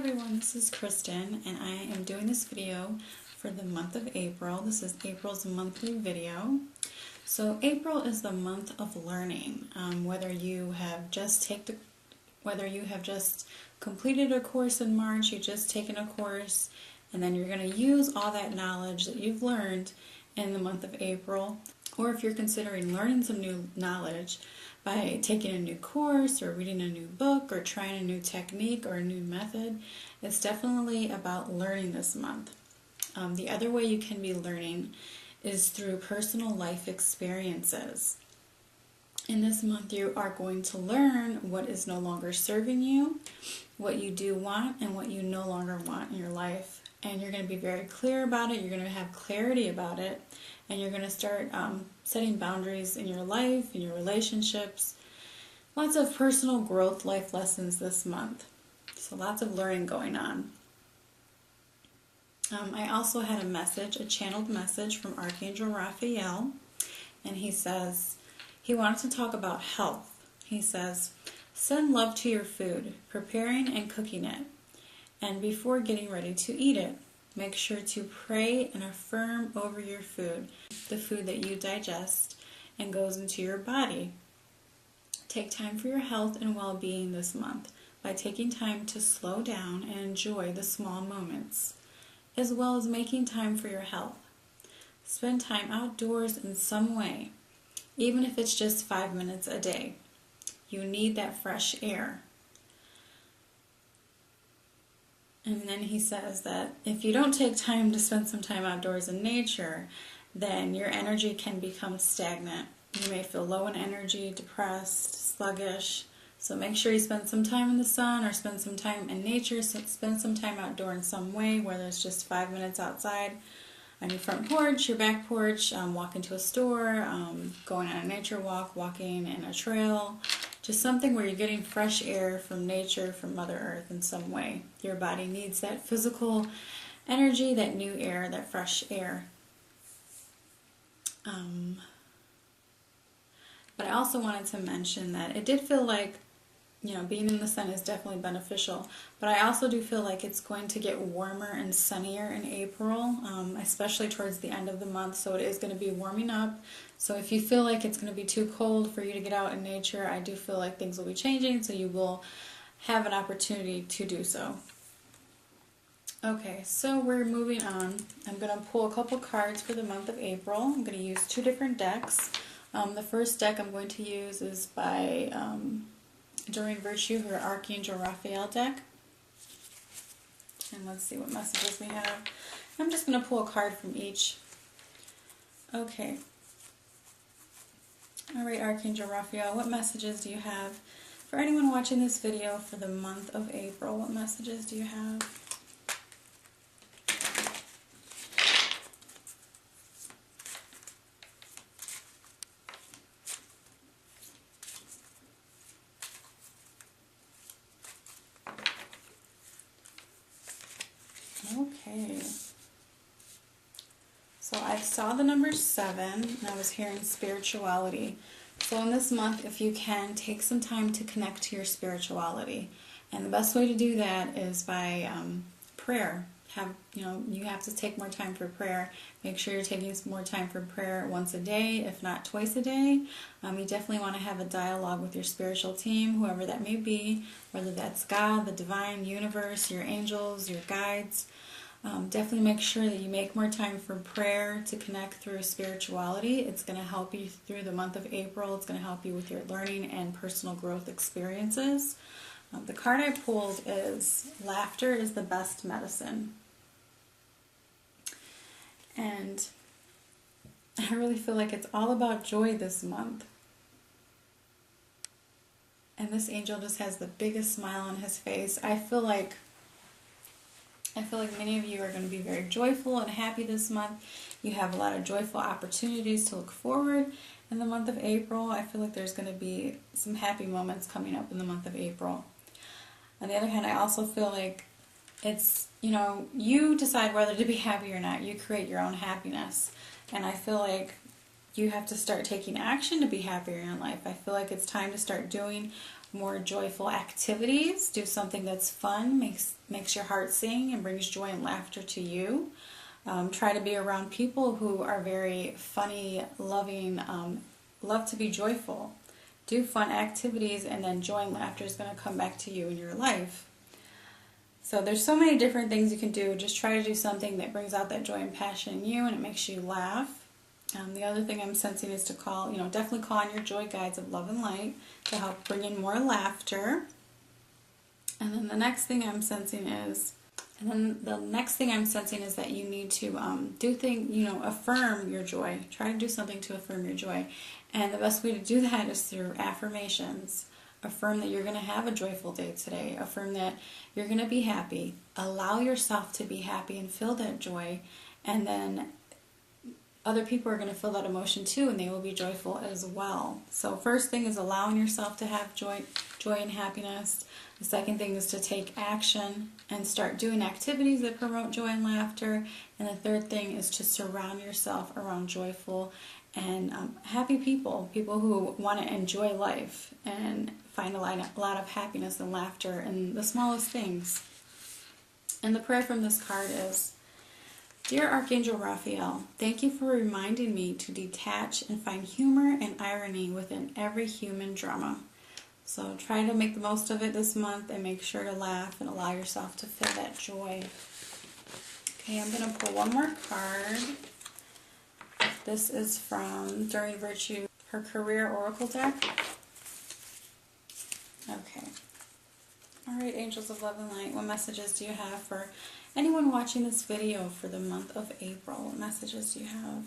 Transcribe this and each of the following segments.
everyone, this is Kristen and I am doing this video for the month of April. This is April's monthly video. So April is the month of learning. Whether you have just completed a course in March, you've just taken a course, and then you're going to use all that knowledge that you've learned in the month of April, or if you're considering learning some new knowledge by taking a new course or reading a new book or trying a new technique or a new method, it's definitely about learning this month. The other way you can be learning is through personal life experiences. In this month, you are going to learn what is no longer serving you, what you do want, and what you no longer want in your life. And you're going to be very clear about it, you're going to have clarity about it, and you're going to start setting boundaries in your life, in your relationships. Lots of personal growth life lessons this month. So lots of learning going on. I also had a channeled message from Archangel Raphael, and he says, he wants to talk about health. He says, send love to your food, preparing and cooking it, and before getting ready to eat it. Make sure to pray and affirm over your food, the food that you digest and goes into your body. Take time for your health and well-being this month by taking time to slow down and enjoy the small moments, as well as making time for your health. Spend time outdoors in some way, even if it's just 5 minutes a day. You need that fresh air. And then he says that if you don't take time to spend some time outdoors in nature, then your energy can become stagnant. You may feel low in energy, depressed, sluggish. So make sure you spend some time in the sun or spend some time in nature. So spend some time outdoor in some way, whether it's just 5 minutes outside on your front porch, your back porch, walking to a store, going on a nature walk, walking in a trail. Just something where you're getting fresh air from nature, from Mother Earth in some way. Your body needs that physical energy, that new air, that fresh air. But I also wanted to mention that it did feel like, being in the sun is definitely beneficial, but I also do feel like it's going to get warmer and sunnier in April, especially towards the end of the month, so it is going to be warming up. So if you feel like it's going to be too cold for you to get out in nature, I do feel like things will be changing, so you will have an opportunity to do so. Okay, so we're moving on. I'm going to pull a couple cards for the month of April. I'm going to use 2 different decks. The first deck I'm going to use is by Doreen Virtue, her Archangel Raphael deck. And let's see what messages we have. I'm just going to pull a card from each. Okay. Alright, Archangel Raphael, what messages do you have for anyone watching this video for the month of April? What messages do you have? Okay. So I saw the number 7, and I was hearing spirituality. So in this month, if you can, take some time to connect to your spirituality. And the best way to do that is by prayer. You have to take more time for prayer. Make sure you're taking more time for prayer once a day, if not twice a day. You definitely want to have a dialogue with your spiritual team, whoever that may be, whether that's God, the divine universe, your angels, your guides. Definitely make sure that you make more time for prayer to connect through spirituality. It's going to help you through the month of April. It's going to help you with your learning and personal growth experiences. The card I pulled is Laughter is the Best Medicine. And I really feel like it's all about joy this month. And this angel just has the biggest smile on his face. I feel like many of you are going to be very joyful and happy this month. You have a lot of joyful opportunities to look forward in the month of April. I feel like there's going to be some happy moments coming up in the month of April. On the other hand, I also feel like it's, you decide whether to be happy or not. You create your own happiness. And I feel like you have to start taking action to be happier in life. I feel like it's time to start doing more joyful activities. Do something that's fun, makes your heart sing, and brings joy and laughter to you. Try to be around people who are very funny, loving, love to be joyful. Do fun activities, and then joy and laughter is going to come back to you in your life. So there's so many different things you can do. Just try to do something that brings out that joy and passion in you, and it makes you laugh. The other thing I'm sensing is to definitely call on your joy guides of love and light to help bring in more laughter. And then the next thing I'm sensing is that you need to affirm your joy. Try to do something to affirm your joy. And the best way to do that is through affirmations. Affirm that you're going to have a joyful day today. Affirm that you're going to be happy. Allow yourself to be happy and feel that joy. And then other people are going to feel that emotion too, and they will be joyful as well. So first thing is allowing yourself to have joy and happiness. The second thing is to take action and start doing activities that promote joy and laughter. And the third thing is to surround yourself around joyful and happy people who want to enjoy life and find a lot of happiness and laughter in the smallest things. And the prayer from this card is, Dear Archangel Raphael, thank you for reminding me to detach and find humor and irony within every human drama. So try to make the most of it this month and make sure to laugh and allow yourself to feel that joy. Okay, I'm going to pull one more card. This is from During Virtue, her career oracle deck. Okay. Alright, Angels of Love and Light, what messages do you have for anyone watching this video for the month of April? What messages do you have?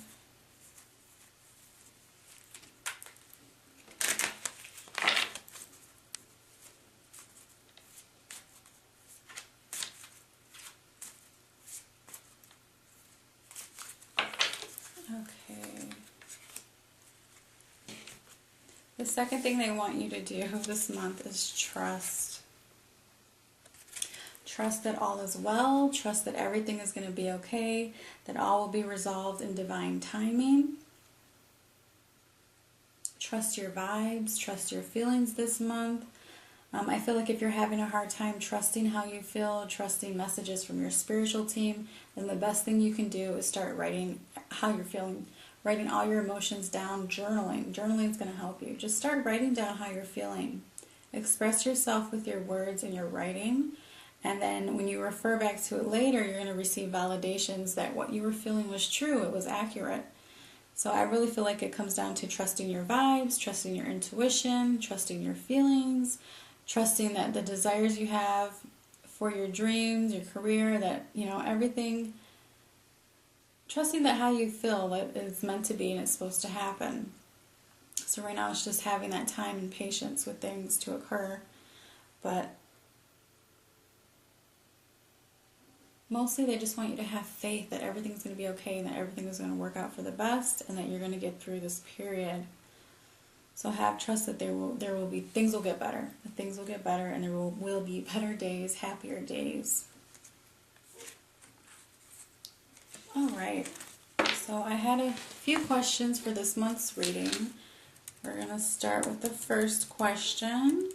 Okay. The second thing they want you to do this month is trust. Trust that all is well. Trust that everything is going to be okay. That all will be resolved in divine timing. Trust your vibes. Trust your feelings this month. I feel like if you're having a hard time trusting how you feel, trusting messages from your spiritual team, then the best thing you can do is start writing how you're feeling. Writing all your emotions down, journaling. Journaling is going to help you. Just start writing down how you're feeling. Express yourself with your words and your writing. And then when you refer back to it later, you're going to receive validations that what you were feeling was true, it was accurate. So I really feel like it comes down to trusting your vibes, trusting your intuition, trusting your feelings, trusting that the desires you have for your dreams, your career, that, everything, trusting that how you feel that is meant to be and it's supposed to happen. So right now it's just having that time and patience with things to occur. But mostly they just want you to have faith that everything's going to be okay and that everything is going to work out for the best and that you're going to get through this period. So have trust that things will get better. That things will get better and there will be better days, happier days. Alright, so I had a few questions for this month's reading. We're going to start with the first question.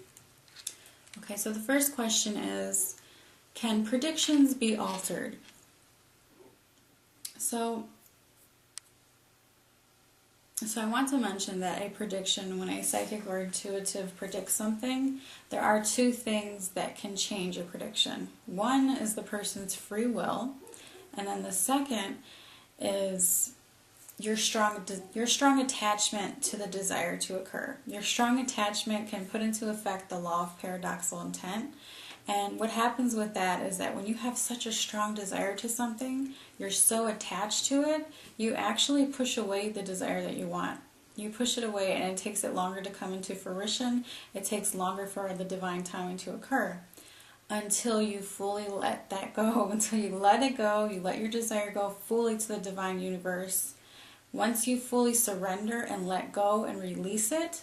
Okay, so the first question is, can predictions be altered? So I want to mention that a prediction, when a psychic or intuitive predicts something, there are two things that can change a prediction. One is the person's free will, and then the second is your strong attachment to the desire to occur. Your strong attachment can put into effect the law of paradoxical intent. And what happens with that is that when you have such a strong desire to something, you're so attached to it, you actually push away the desire that you want. You push it away and it takes it longer to come into fruition. It takes longer for the divine timing to occur. Until you fully let that go, until you let it go, you let your desire go fully to the divine universe. Once you fully surrender and let go and release it,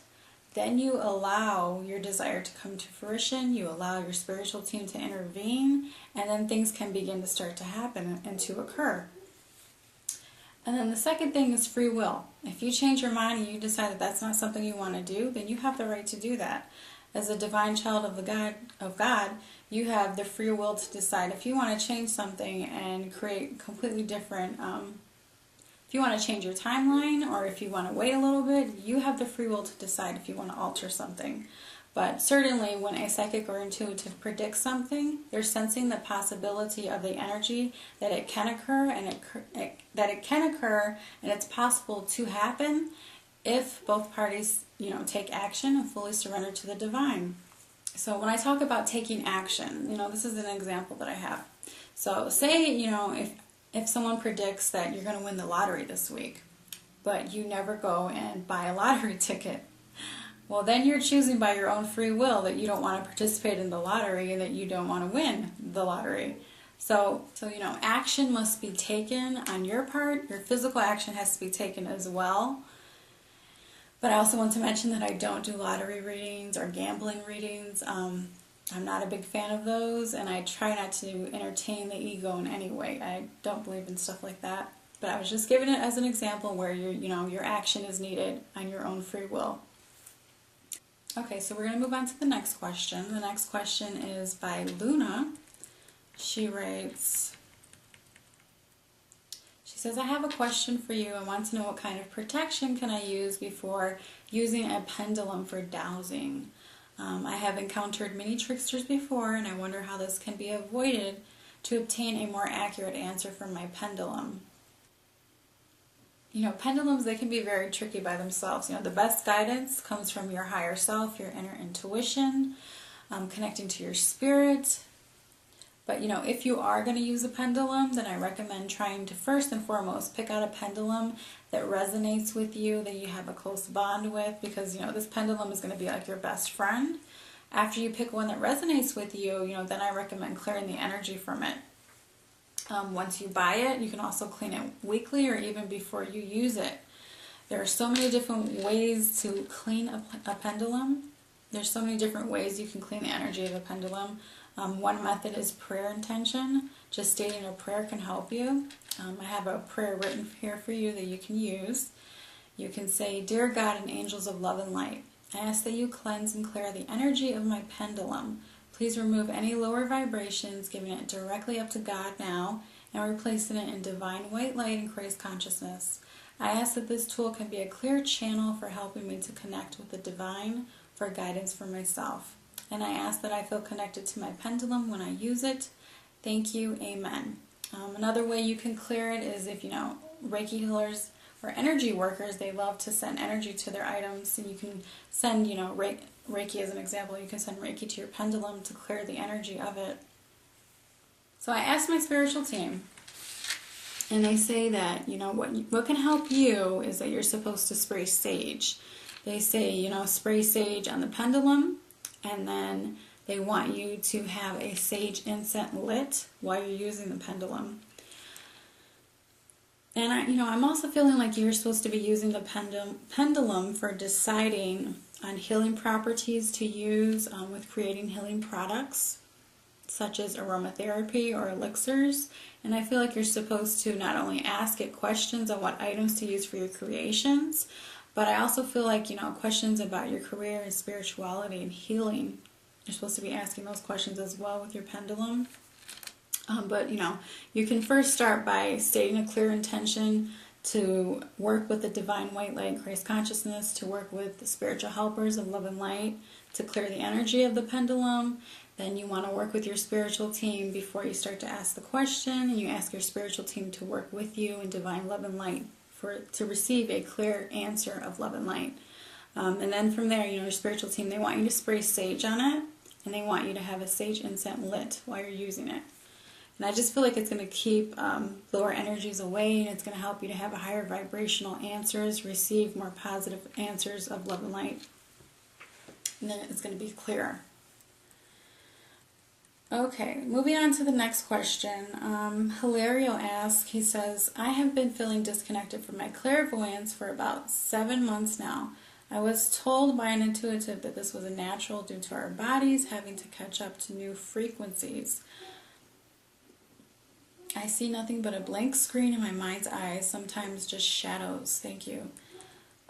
then you allow your desire to come to fruition, you allow your spiritual team to intervene, and then things can begin to start to happen and to occur. And then the second thing is free will. If you change your mind and you decide that that's not something you want to do, then you have the right to do that. As a divine child of God, you have the free will to decide if you want to change something and create completely different. If you want to change your timeline or if you want to wait a little bit, you have the free will to decide if you want to alter something. But certainly when a psychic or intuitive predicts something, they're sensing the possibility of the energy that it can occur and it's possible to happen if both parties, take action and fully surrender to the divine. So when I talk about taking action, this is an example that I have. So say, if someone predicts that you're going to win the lottery this week, but you never go and buy a lottery ticket, well, then you're choosing by your own free will that you don't want to participate in the lottery and that you don't want to win the lottery. So action must be taken on your part. Your physical action has to be taken as well. But I also want to mention that I don't do lottery readings or gambling readings. I'm not a big fan of those, and I try not to entertain the ego in any way. I don't believe in stuff like that. But I was just giving it as an example where your action is needed on your own free will. Okay, so we're going to move on to the next question. The next question is by Luna. She writes, she says, I have a question for you. I want to know what kind of protection can I use before using a pendulum for dowsing. I have encountered many tricksters before, and I wonder how this can be avoided to obtain a more accurate answer from my pendulum. Pendulums, they can be very tricky by themselves. The best guidance comes from your higher self, your inner intuition, connecting to your spirit. But, if you are going to use a pendulum, then I recommend trying to first and foremost pick out a pendulum that resonates with you, that you have a close bond with, because, this pendulum is going to be like your best friend. After you pick one that resonates with you, then I recommend clearing the energy from it. Once you buy it, you can also clean it weekly or even before you use it. There are so many different ways to clean a pendulum. There's so many different ways you can clean the energy of a pendulum. One method is prayer intention. Just stating a prayer can help you. I have a prayer written here for you that you can use. You can say, Dear God and angels of love and light, I ask that you cleanse and clear the energy of my pendulum. Please remove any lower vibrations, giving it directly up to God now, and replacing it in divine white light and Christ consciousness. I ask that this tool can be a clear channel for helping me to connect with the divine for guidance for myself. And I ask that I feel connected to my pendulum when I use it. Thank you. Amen. Another way you can clear it is if, Reiki healers or energy workers, they love to send energy to their items, and you can send, Reiki as an example, you can send Reiki to your pendulum to clear the energy of it. So I asked my spiritual team, and they say that, what can help you is that you're supposed to spray sage. They say, spray sage on the pendulum, and then they want you to have a sage incense lit while you're using the pendulum. And I'm also feeling like you're supposed to be using the pendulum for deciding on healing properties to use with creating healing products, such as aromatherapy or elixirs. And I feel like you're supposed to not only ask it questions on what items to use for your creations, but I also feel like, questions about your career and spirituality and healing. You're supposed to be asking those questions as well with your pendulum. But you can first start by stating a clear intention to work with the divine white light and Christ consciousness, to work with the spiritual helpers of love and light, to clear the energy of the pendulum. Then you want to work with your spiritual team before you start to ask the question, and you ask your spiritual team to work with you in divine love and light to receive a clear answer of love and light. And then from there, your spiritual team, they want you to spray sage on it, and they want you to have a sage incense lit while you're using it. And I just feel like it's going to keep lower energies away, and it's going to help you to have a higher vibrational answers, receive more positive answers of love and light. And then it's going to be clearer. Okay, moving on to the next question. Hilario asks, he says, I have been feeling disconnected from my clairvoyance for about 7 months now. I was told by an intuitive that this was a natural due to our bodies having to catch up to new frequencies. I see nothing but a blank screen in my mind's eyes, sometimes just shadows. Thank you.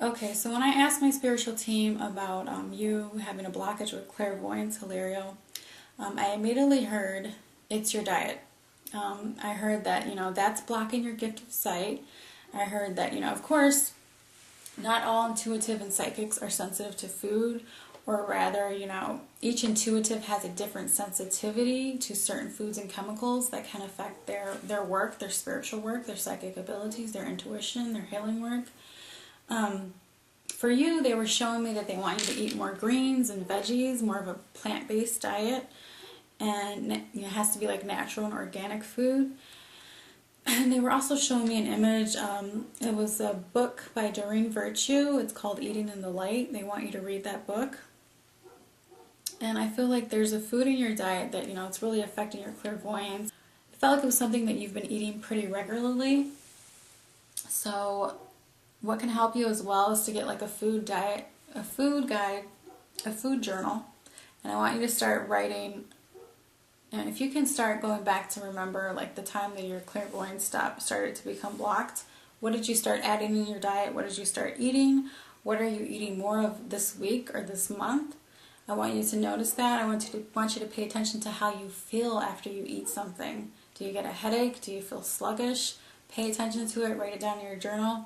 Okay, so when I asked my spiritual team about you having a blockage with clairvoyance, Hilario, I immediately heard it's your diet. I heard that, that's blocking your gift of sight. I heard that, of course, not all intuitive and psychics are sensitive to food, or rather, each intuitive has a different sensitivity to certain foods and chemicals that can affect their work, their spiritual work, their psychic abilities, their intuition, their healing work. For you, they were showing me that they want you to eat more greens and veggies, more of a plant-based diet, and it has to be like natural and organic food. And they were also showing me an image. It was a book by Doreen Virtue. It's called Eating in the Light. They want you to read that book. And I feel like there's a food in your diet that, it's really affecting your clairvoyance. It felt like it was something that you've been eating pretty regularly. So what can help you as well is to get like a food diet, a food guide, a food journal. And I want you to start writing. And if you can start going back to remember like the time that your clairvoyance started to become blocked, what did you start adding in your diet? What did you start eating? What are you eating more of this week or this month? I want you to notice that. I want you to pay attention to how you feel after you eat something. Do you get a headache? Do you feel sluggish? Pay attention to it. Write it down in your journal.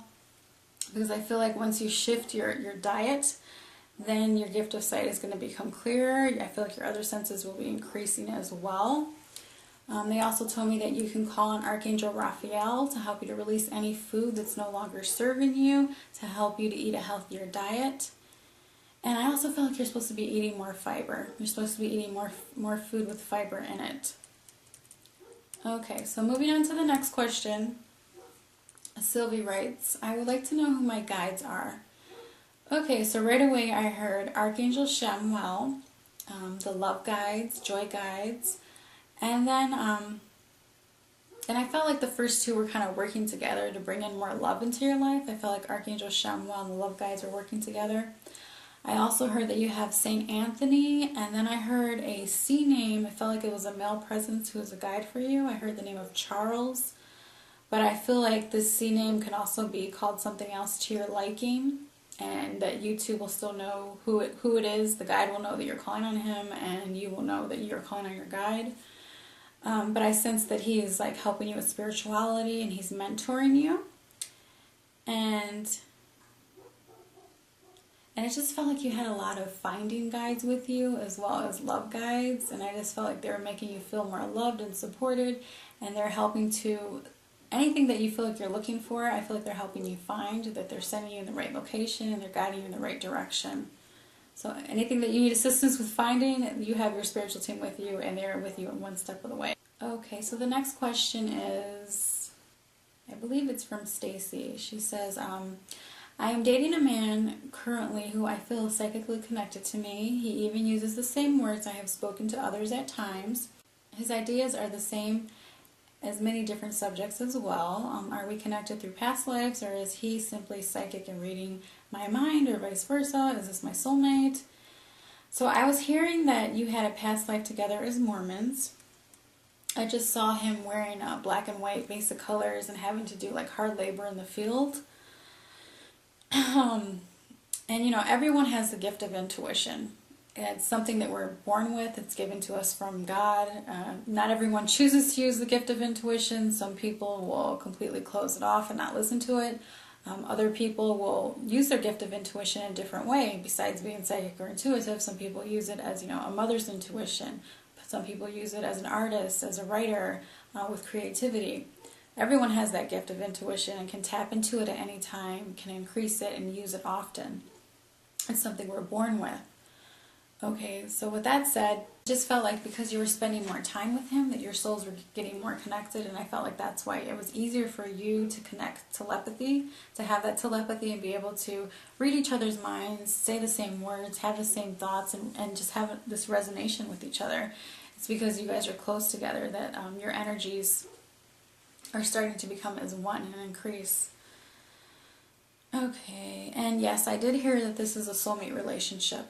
Because I feel like once you shift your diet, then your gift of sight is going to become clearer. I feel like your other senses will be increasing as well. They also told me that you can call on Archangel Raphael to help you to release any food that's no longer serving you, to help you to eat a healthier diet. And I also feel like you're supposed to be eating more fiber. You're supposed to be eating more food with fiber in it. Okay, so moving on to the next question. Sylvie writes, I would like to know who my guides are. Okay, so right away I heard Archangel Chamuel, the love guides, joy guides, and then and I felt like the first two were kind of working together to bring in more love into your life. I felt like Archangel Chamuel and the love guides are working together. I also heard that you have Saint Anthony, and then I heard a C name. I felt like it was a male presence who was a guide for you. I heard the name of Charles, but I feel like this C name can also be called something else to your liking, and that you two will still know who it is. The guide will know that you're calling on him, and you will know that you're calling on your guide. But I sense that he's like helping you with spirituality, and he's mentoring you. And it just felt like you had a lot of finding guides with you as well as love guides. And I just felt like they were making you feel more loved and supported, and they're helping to anything that you feel like you're looking for. I feel like they're helping you find, that they're sending you in the right location and they're guiding you in the right direction. So anything that you need assistance with finding, you have your spiritual team with you, and they're with you in one step of the way. Okay, so the next question is, I believe it's from Stacy. She says, I am dating a man currently who I feel is psychically connected to me. He even uses the same words I have spoken to others at times. His ideas are the same as many different subjects as well. Are we connected through past lives, or is he simply psychic and reading my mind, or vice versa? Is this my soulmate? So I was hearing that you had a past life together as Mormons. I just saw him wearing black and white basic colors and having to do like hard labor in the field. And everyone has the gift of intuition. It's something that we're born with. It's given to us from God. Not everyone chooses to use the gift of intuition. Some people will completely close it off and not listen to it. Other people will use their gift of intuition in a different way. Besides being psychic or intuitive, some people use it as, a mother's intuition. Some people use it as an artist, as a writer, with creativity. Everyone has that gift of intuition and can tap into it at any time, can increase it and use it often. It's something we're born with. Okay, so with that said, it just felt like because you were spending more time with him, that your souls were getting more connected, and I felt like that's why it was easier for you to connect telepathy, to have that telepathy and be able to read each other's minds, say the same words, have the same thoughts, and just have this resonation with each other. It's because you guys are close together that your energies are starting to become as one and increase. Okay, and yes, I did hear that this is a soulmate relationship.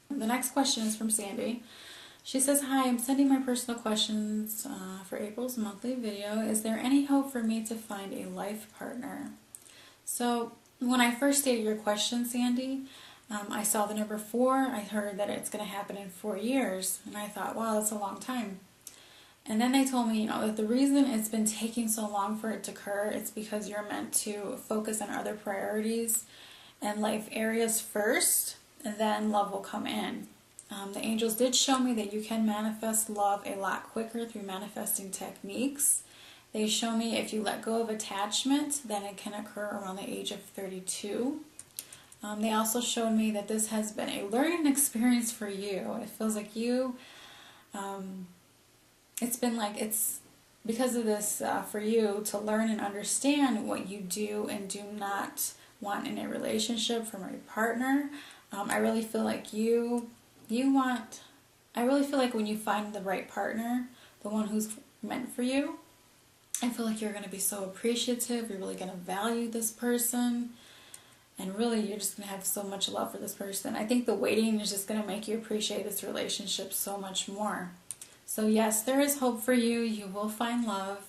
The next question is from Sandy. She says, hi, I'm sending my personal questions for April's monthly video. Is there any hope for me to find a life partner? So When I first stated your question, Sandy, I saw the number 4. I heard that it's going to happen in 4 years, and I thought, wow, that's a long time. And then they told me, that the reason it's been taking so long for it to occur is because you're meant to focus on other priorities and life areas first, and then love will come in. The angels did show me that you can manifest love a lot quicker through manifesting techniques. They show me if you let go of attachment, then it can occur around the age of 32. They also showed me that this has been a learning experience for you. It feels like you, it's been like it's because of this for you to learn and understand what you do and do not want in a relationship from a partner. I really feel like I really feel like when you find the right partner, the one who's meant for you, I feel like you're going to be so appreciative, you're really going to value this person, and really you're just going to have so much love for this person. I think the waiting is just going to make you appreciate this relationship so much more. So yes, there is hope for you. You will find love.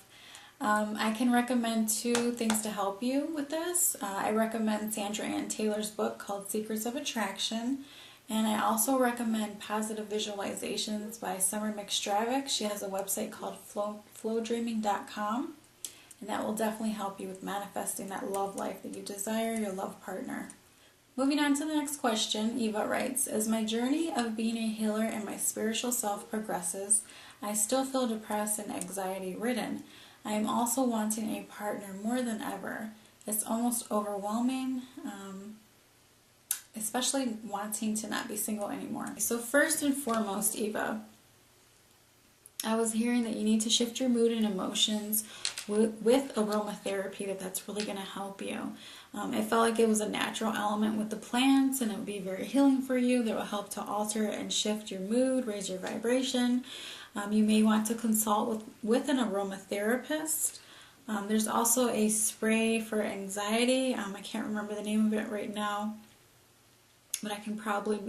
I can recommend 2 things to help you with this. I recommend Sandra Ann Taylor's book called Secrets of Attraction. And I also recommend Positive Visualizations by Summer McStravick. She has a website called flowdreaming.com, and that will definitely help you with manifesting that love life that you desire, your love partner. Moving on to the next question, Eva writes, as my journey of being a healer and my spiritual self progresses, I still feel depressed and anxiety ridden. I am also wanting a partner more than ever. It's almost overwhelming. Especially wanting to not be single anymore. So first and foremost, Eva, I was hearing that you need to shift your mood and emotions with aromatherapy, that's really going to help you. It felt like it was a natural element with the plants, and it would be very healing for you. That will help to alter and shift your mood, raise your vibration. You may want to consult with an aromatherapist. There's also a spray for anxiety. I can't remember the name of it right now, but I can probably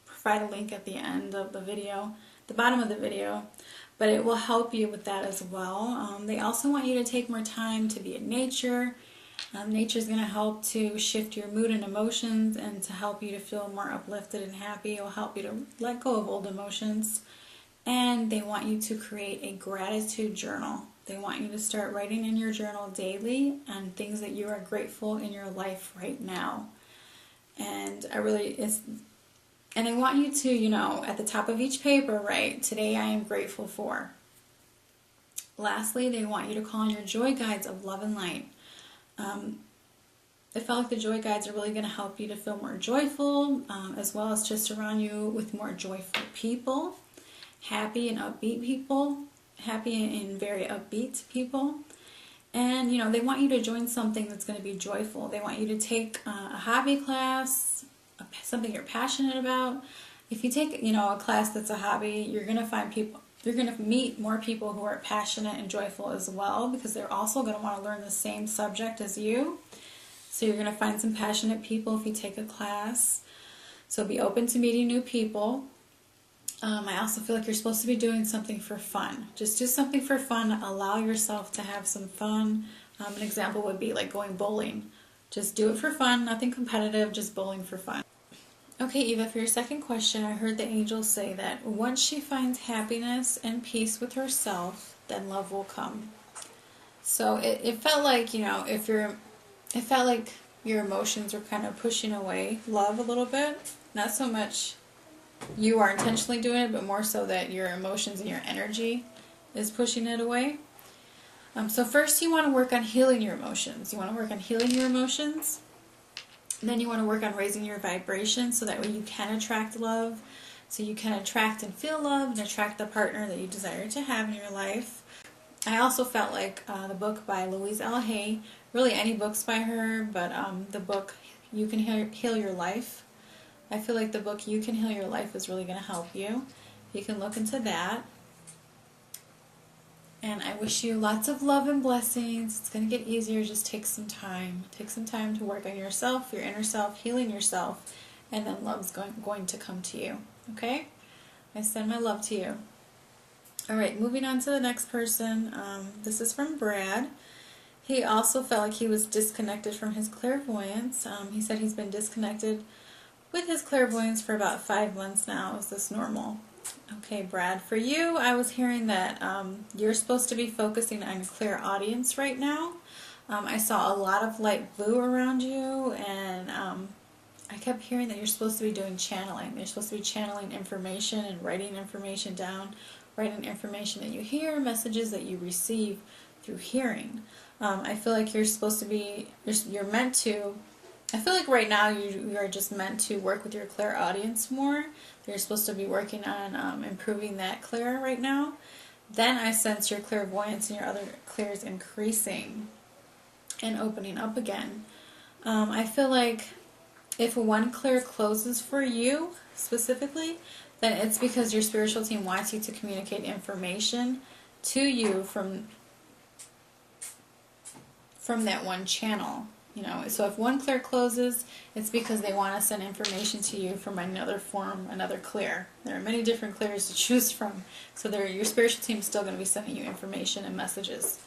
provide a link at the end of the video, the bottom of the video, but it will help you with that as well. They also want you to take more time to be in nature. Nature is going to help to shift your mood and emotions and to help you to feel more uplifted and happy. It will help you to let go of old emotions. And they want you to create a gratitude journal. They want you to start writing in your journal daily on things that you are grateful in your life right now. And I want you to, at the top of each paper, write, today I am grateful for. Lastly, they want you to call on your joy guides of love and light. I felt like the joy guides are really going to help you to feel more joyful, as well as just surround you with more joyful people, happy and upbeat people, happy and very upbeat people. And, they want you to join something that's going to be joyful. They want you to take a hobby class, something you're passionate about. If you take, a class that's a hobby, you're going to meet more people who are passionate and joyful as well, because they're also going to want to learn the same subject as you. So you're going to find some passionate people if you take a class. So be open to meeting new people. I also feel like you're supposed to be doing something for fun. Just do something for fun. Allow yourself to have some fun. An example would be like going bowling. Just do it for fun, nothing competitive, just bowling for fun. Okay, Eva, for your second question, I heard the angels say that once she finds happiness and peace with herself, then love will come. So it felt like, it felt like your emotions were kind of pushing away love a little bit. Not so much you are intentionally doing it, but more so that your emotions and your energy is pushing it away. So first you want to work on healing your emotions. You want to work on healing your emotions. Then you want to work on raising your vibration so that way you can attract love. So you can attract and feel love and attract the partner that you desire to have in your life. I also felt like the book by Louise L. Hay, really any books by her, but the book You Can Heal Your Life. I feel like the book You Can Heal Your Life is really going to help you. You can look into that. And I wish you lots of love and blessings. It's going to get easier. Just take some time. Take some time to work on yourself, your inner self, healing yourself, and then love's going to come to you. Okay? I send my love to you. Alright, moving on to the next person. This is from Brad. He also felt like he was disconnected from his clairvoyance. He said he's been disconnected with his clairvoyance for about 5 months now. Is this normal? Okay, Brad, for you, I was hearing that you're supposed to be focusing on clairaudience right now. I saw a lot of light blue around you, and I kept hearing that you're supposed to be doing channeling. You're supposed to be channeling information and writing information down, writing information that you hear, messages that you receive through hearing. I feel like you're supposed to be, you're meant to, I feel like right now you are just meant to work with your clairaudience more. You're supposed to be working on improving that clair right now. Then I sense your clairvoyance and your other clairs increasing and opening up again. I feel like if one clair closes for you specifically, then it's because your spiritual team wants you to communicate information to you from that one channel. You know, so if one clair closes, it's because they want to send information to you from another form, another clair. There are many different clairs to choose from, so your spiritual team is still going to be sending you information and messages.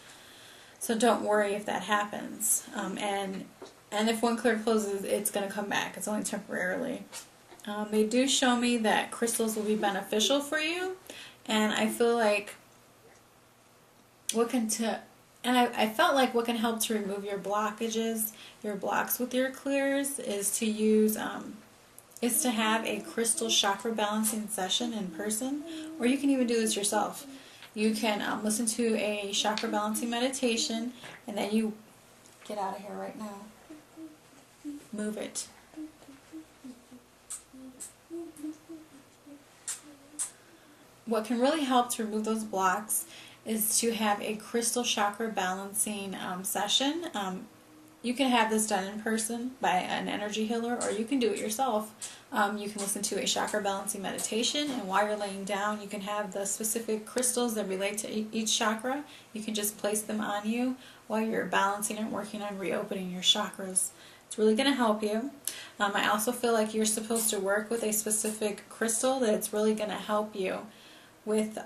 So don't worry if that happens. And if one clair closes, it's going to come back. It's only temporarily. They do show me that crystals will be beneficial for you, and I feel like I felt like what can help to remove your blockages, your blocks with your clairs, is to use, is to have a crystal chakra balancing session in person, or you can even do this yourself. You can listen to a chakra balancing meditation, and then you get out of here right now. Move it. What can really help to remove those blocks is to have a crystal chakra balancing session. You can have this done in person by an energy healer, or you can do it yourself. You can listen to a chakra balancing meditation, and while you're laying down, you can have the specific crystals that relate to each chakra. You can just place them on you while you're balancing and working on reopening your chakras. It's really going to help you. I also feel like you're supposed to work with a specific crystal that's really going to help you with,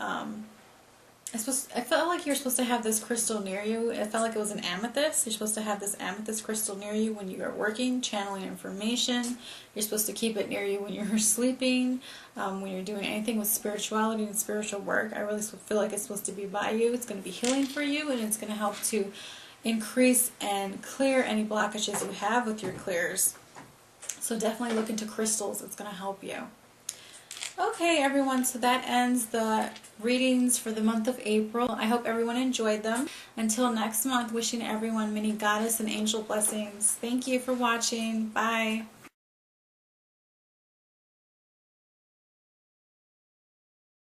I felt like you're supposed to have this crystal near you. It felt like it was an amethyst. You're supposed to have this amethyst crystal near you when you are working, channeling information. You're supposed to keep it near you when you're sleeping, when you're doing anything with spirituality and spiritual work. I really feel like it's supposed to be by you. It's going to be healing for you, and it's going to help to increase and clear any blockages you have with your clairs. So definitely look into crystals. It's going to help you. Okay, everyone, so that ends the readings for the month of April. I hope everyone enjoyed them. Until next month, wishing everyone many goddess and angel blessings. Thank you for watching. Bye.